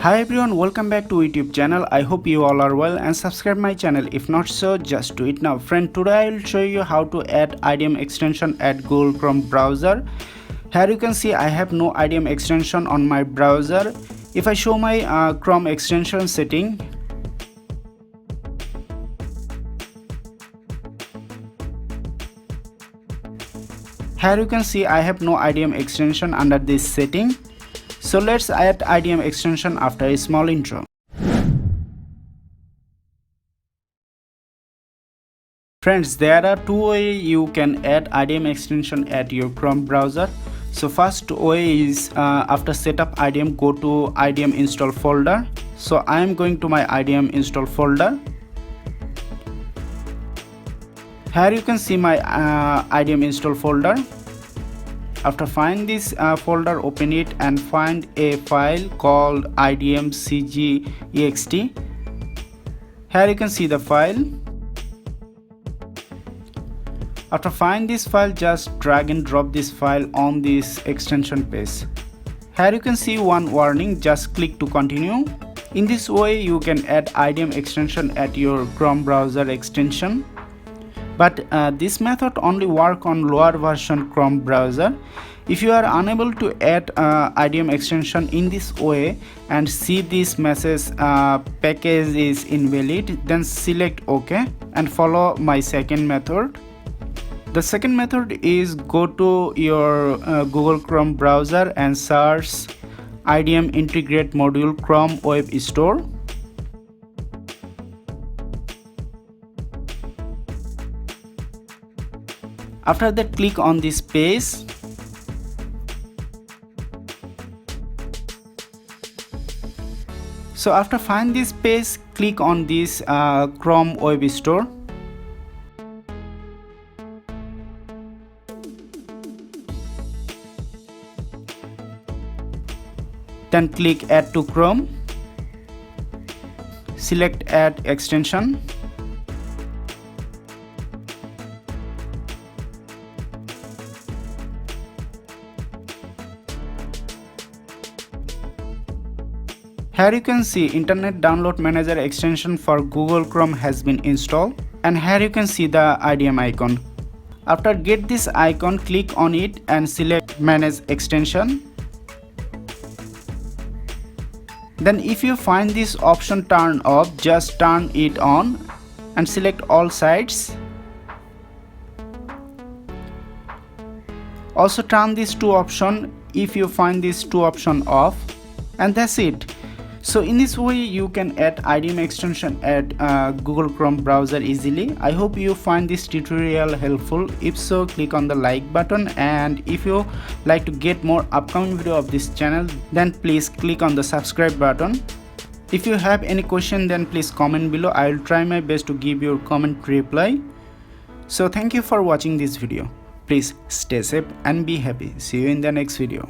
Hi everyone, welcome back to YouTube channel. I hope you all are well and subscribe my channel. If not so, just do it now. Friend, today I will show you how to add IDM extension at Google Chrome browser. Here you can see I have no IDM extension on my browser. If I show my Chrome extension setting, here you can see I have no IDM extension under this setting. So let's add IDM extension after a small intro. Friends, there are two ways you can add IDM extension at your Chrome browser. So first way is after setup IDM, go to IDM install folder. So I am going to my IDM install folder. Here you can see my IDM install folder. After find this folder, open it and find a file called idm.cg.ext. Here you can see the file. After find this file, just drag and drop this file on this extension page. Here you can see one warning, just click to continue. In this way you can add IDM extension at your Chrome browser extension. But this method only work on lower version Chrome browser. If you are unable to add IDM extension in this way and see this message package is invalid, then select OK and follow my second method. The second method is go to your Google Chrome browser and search IDM integrate module Chrome Web Store. After that, click on this page. So after find this page, click on this Chrome Web Store. Then click add to Chrome. Select add extension. Here you can see Internet Download Manager extension for Google Chrome has been installed, and here you can see the IDM icon. After get this icon, click on it and select Manage Extension. Then if you find this option turned off, just turn it on and select all sites. Also turn these two options if you find these two options off, and that's it. So in this way you can add IDM extension at Google Chrome browser easily. I hope you find this tutorial helpful. If so, click on the like button, and if you like to get more upcoming video of this channel, then please click on the subscribe button. If you have any question, then please comment below. I will try my best to give your comment reply. So thank you for watching this video. Please stay safe and be happy. See you in the next video.